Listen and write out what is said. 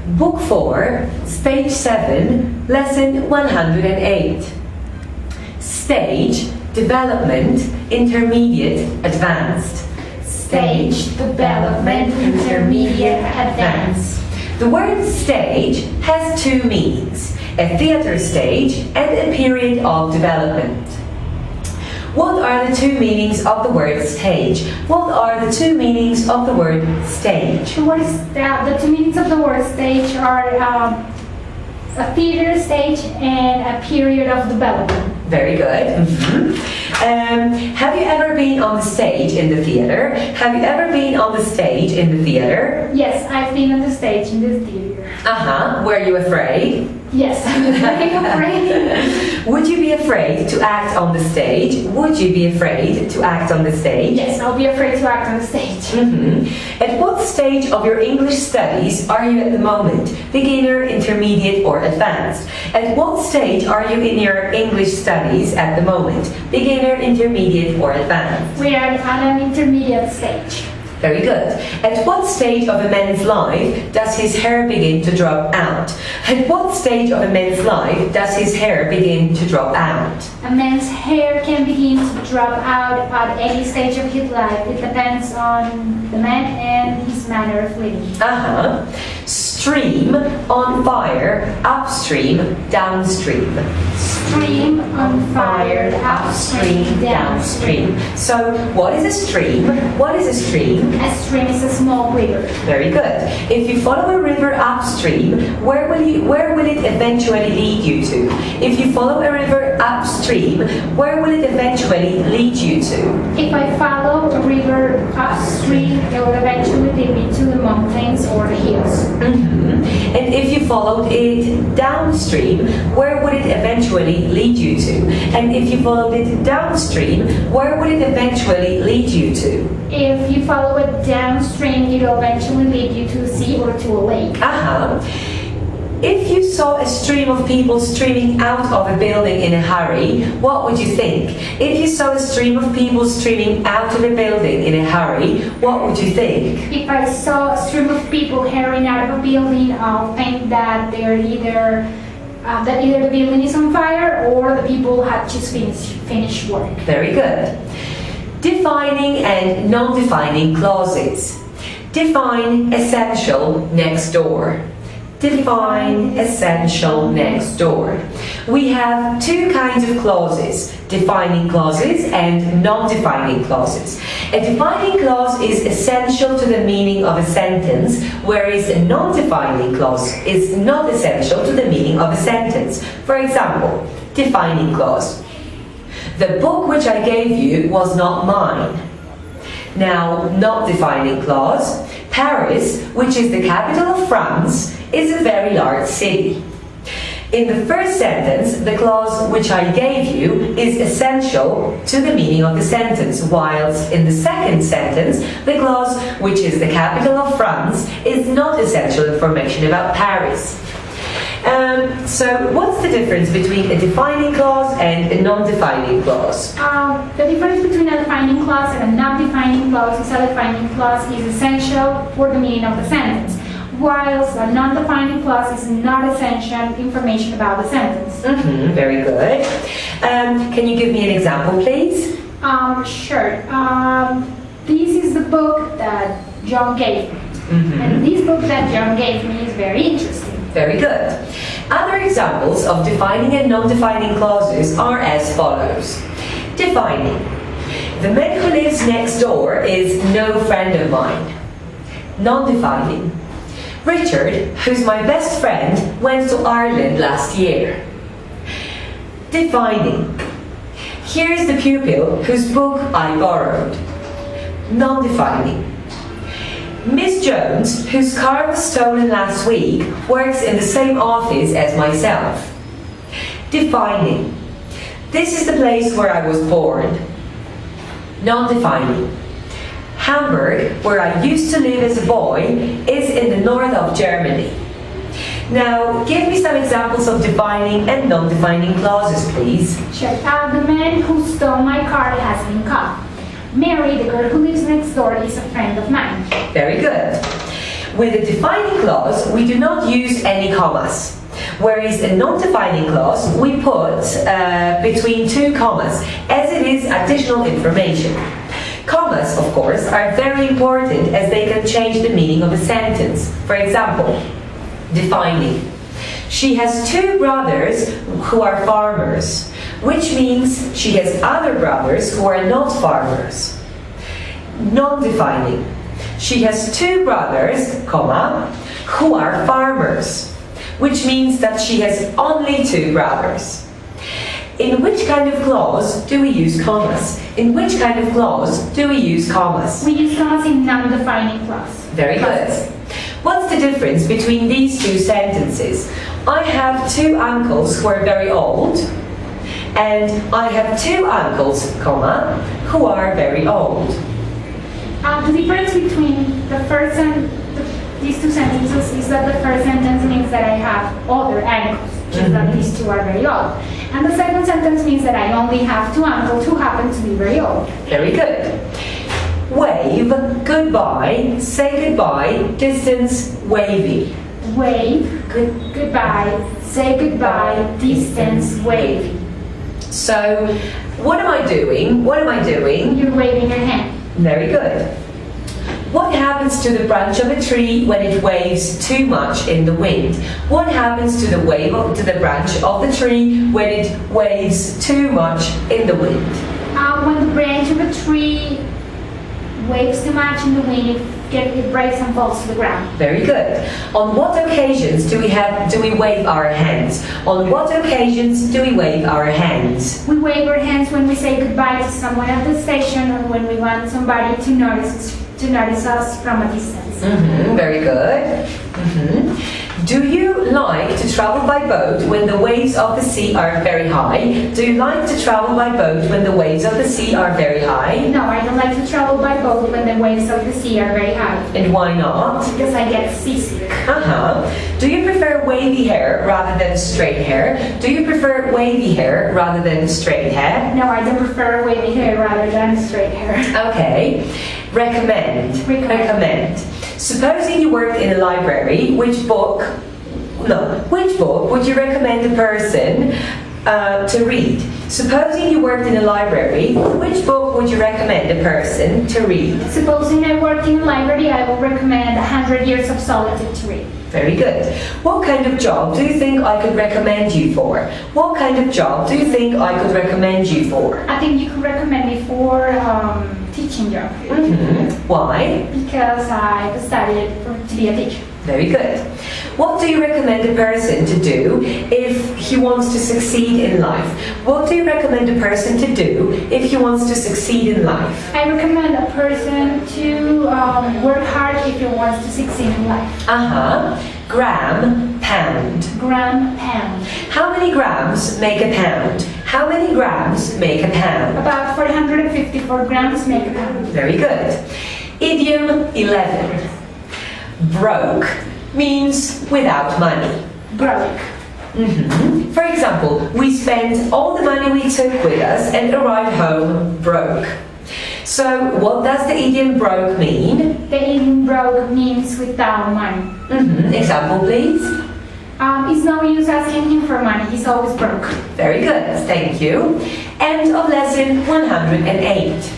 Book 4, Stage 7, Lesson 108. Stage, development, intermediate, advanced. Stage, development, intermediate, advanced. The word stage has two meanings, a theatre stage and a period of development. What are the two meanings of the word stage? What are the two meanings of the word stage? The two meanings of the word stage are a theater stage and a period of development. Very good. Have you ever been on the stage in the theater? Have you ever been on the stage in the theater? Yes, I've been on the stage in the theater. Were you afraid? Yes, I was very afraid. Would you be afraid to act on the stage? Would you be afraid to act on the stage? Yes, I'll be afraid to act on the stage. At what stage of your English studies are you at the moment? Beginner, intermediate, or advanced? At what stage are you in your English studies at the moment? Beginner, intermediate, or advanced? We are at an intermediate stage. Very good. At what stage of a man's life does his hair begin to drop out? At what stage of a man's life does his hair begin to drop out? A man's hair can begin to drop out at any stage of his life. It depends on the man and his manner of living. Stream, on fire, upstream, downstream. Stream, on fire, upstream, downstream. So, what is a stream? What is a stream? A stream is a small river. Very good. If you follow a river upstream, where will it eventually lead you to? If you follow a river upstream, where will it eventually lead you to? If I follow a river upstream, it will eventually lead me to the mountains or the hills. And if you followed it downstream, where would it eventually lead you to? And if you followed it downstream, where would it eventually lead you to? If you follow it downstream, it will eventually lead you to the sea or to a lake. If you saw a stream of people streaming out of a building in a hurry, what would you think? If you saw a stream of people streaming out of a building in a hurry, what would you think? If I saw a stream of people hurrying out of a building, I'll think that they're either the building is on fire or the people have just finished work. Very good. Defining and non-defining clauses. Define essential next door. Define essential next door. We have two kinds of clauses, defining clauses and non-defining clauses. A defining clause is essential to the meaning of a sentence, whereas a non-defining clause is not essential to the meaning of a sentence. For example, defining clause. The book which I gave you was not mine. Now, not defining clause. Paris, which is the capital of France, is a very large city. In the first sentence, the clause which I gave you is essential to the meaning of the sentence, whilst in the second sentence, the clause which is the capital of France is not essential information about Paris. So what's the difference between a defining clause and a non-defining clause? The difference between a defining clause and a non-defining clause is a defining clause is essential for the meaning of the sentence, whilst a non-defining clause is not essential information about the sentence. Very good. Can you give me an example, please? Sure. This is the book that John gave me. And this book that John gave me is very interesting. Very good. Other examples of defining and non-defining clauses are as follows. Defining. The man who lives next door is no friend of mine. Non-defining. Richard, who's my best friend, went to Ireland last year. Defining. Here's the pupil whose book I borrowed. Non-defining. Miss Jones, whose car was stolen last week, works in the same office as myself. Defining. This is the place where I was born. Non-defining. Hamburg, where I used to live as a boy, is in the north of Germany. Now, give me some examples of defining and non-defining clauses, please. Sure. The man who stole my car has been caught. Mary, the girl who lives next door, is a friend of mine. Very good. With a defining clause, we do not use any commas. Whereas a non-defining clause, we put between two commas, as it is additional information. Commas, of course, are very important as they can change the meaning of a sentence. For example, defining. She has two brothers who are farmers, which means she has other brothers who are not farmers. Non-defining. She has two brothers, comma, who are farmers, which means that she has only two brothers. In which kind of clause do we use commas? In which kind of clause do we use commas? We use commas in non-defining clause. Very good. What's the difference between these two sentences? I have two uncles who are very old, and I have two uncles, comma, who are very old. The difference between the first and these two sentences is that the first sentence means that I have other uncles, which is that these two are very old. And the second sentence means that I only have two uncles who happen to be very old. Very good. Wave, goodbye, say goodbye, distance, wavy. Wave, goodbye, say goodbye, distance, wavy. So, what am I doing? What am I doing? You're waving your hand. Very good. What happens to the branch of a tree when it waves too much in the wind? What happens to the branch of the tree when it waves too much in the wind? When the branch of a tree waves too much in the wind, it breaks and falls to the ground. Very good. On what occasions do we wave our hands? On what occasions do we wave our hands? We wave our hands when we say goodbye to someone at the station or when we want somebody to notice us from a distance. Very good. Do you like to travel by boat when the waves of the sea are very high? Do you like to travel by boat when the waves of the sea are very high? No, I don't like to travel by boat when the waves of the sea are very high. And why not? Because I get seasick. Do you prefer wavy hair rather than straight hair? Do you prefer wavy hair rather than straight hair? No, I don't prefer wavy hair rather than straight hair. Okay. Recommend. Supposing you worked in a library, which book would you recommend a person to read? Supposing you worked in a library, which book would you recommend a person to read? Supposing I worked in a library, I will recommend 100 Years of Solitude to read. Very good. What kind of job do you think I could recommend you for? What kind of job do you think I could recommend you for? I think you could recommend me for teaching job. Why? Because I studied to be a teacher. Very good. What do you recommend a person to do if he wants to succeed in life? What do you recommend a person to do if he wants to succeed in life? I recommend a person to work hard if he wants to succeed in life. Gram, pound. Gram, pound. How many grams make a pound? How many grams make a pound? About 454 grams make a pound. Very good. Idiom 11. Broke means without money. Broke. For example, we spent all the money we took with us and arrived home broke. So, what does the idiom broke mean? The idiom broke means without money. Example, please. It's no use asking him for money, he's always broke. Very good, thank you. End of lesson 108.